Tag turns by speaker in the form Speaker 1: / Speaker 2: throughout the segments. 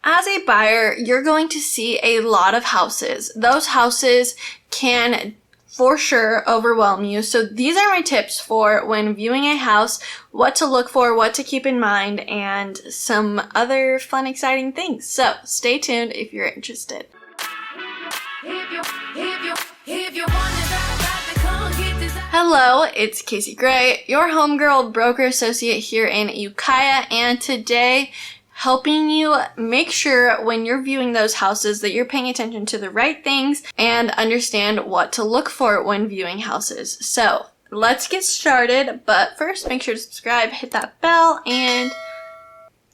Speaker 1: As a buyer, you're going to see a lot of houses. Those houses can for sure overwhelm you. So these are my tips for when viewing a house, what to look for, what to keep in mind, and some other fun, exciting things. So stay tuned if you're interested. Hello, it's Kasie Gray, your homegirl broker associate here in Ukiah, and today helping you make sure when you're viewing those houses that you're paying attention to the right things and understand what to look for when viewing houses. So let's get started, but first make sure to subscribe, hit that bell, and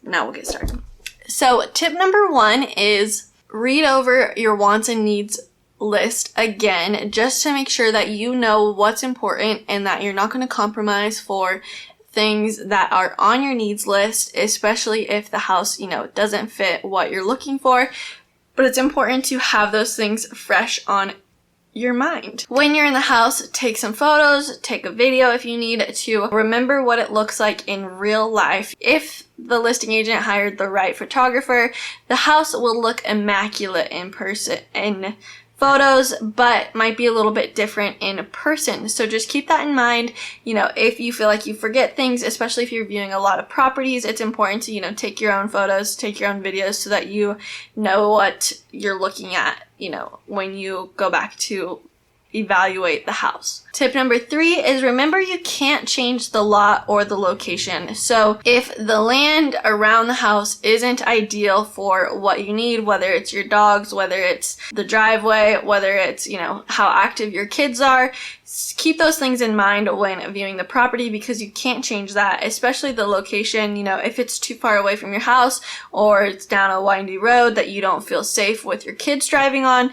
Speaker 1: now we'll get started. So tip number 1 is read over your wants and needs list again, just to make sure that you know what's important and that you're not going to compromise for things that are on your needs list, especially if the house, doesn't fit what you're looking for. But it's important to have those things fresh on your mind. When you're in the house, take some photos, take a video if you need to remember what it looks like in real life. If the listing agent hired the right photographer, the house will look immaculate in person, in photos, but might be a little bit different in person. So just keep that in mind. If you feel like you forget things, especially if you're viewing a lot of properties, it's important to, take your own photos, take your own videos so that you know what you're looking at, when you go back to evaluate the house. Tip number 3 is remember you can't change the lot or the location. So if the land around the house isn't ideal for what you need, whether it's your dogs, whether it's the driveway, whether it's, how active your kids are, keep those things in mind when viewing the property because you can't change that, especially the location. If it's too far away from your house or it's down a windy road that you don't feel safe with your kids driving on,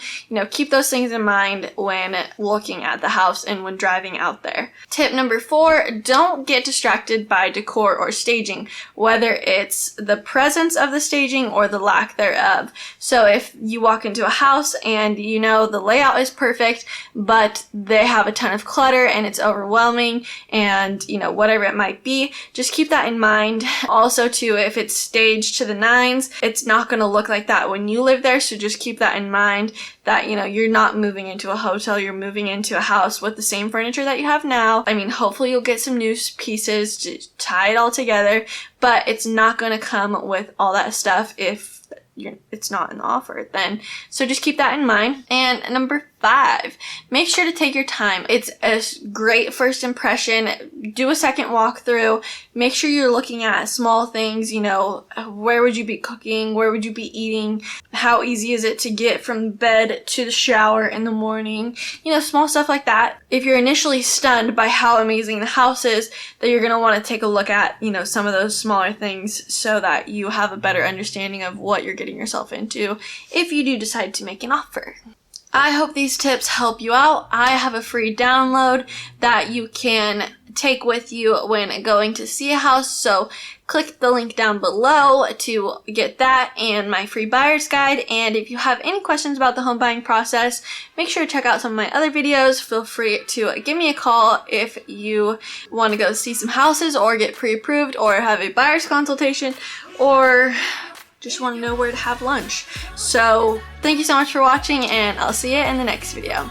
Speaker 1: keep those things in mind when looking at the house and when driving out there. Tip number 4, don't get distracted by decor or staging, whether it's the presence of the staging or the lack thereof. So if you walk into a house and the layout is perfect, but they have a ton of clutter and it's overwhelming and whatever it might be, just keep that in mind. Also too, if it's staged to the nines, it's not going to look like that when you live there, so just keep that in mind that you're not moving into a hotel, you're moving into a house with the same furniture that you have now. Hopefully you'll get some new pieces to tie it all together, but it's not going to come with all that stuff if it's not in the offer then. So just keep that in mind. And number 5, make sure to take your time. It's a great first impression. Do a second walkthrough. Make sure you're looking at small things, where would you be cooking? Where would you be eating? How easy is it to get from bed to the shower in the morning? Small stuff like that. If you're initially stunned by how amazing the house is, then you're going to want to take a look at, some of those smaller things so that you have a better understanding of what you're getting yourself into if you do decide to make an offer. I hope these tips help you out. I have a free download that you can take with you when going to see a house, so click the link down below to get that and my free buyer's guide. And if you have any questions about the home buying process, make sure to check out some of my other videos. Feel free to give me a call if you want to go see some houses or get pre-approved or have a buyer's consultation or just want to know where to have lunch. So thank you so much for watching, and I'll see you in the next video.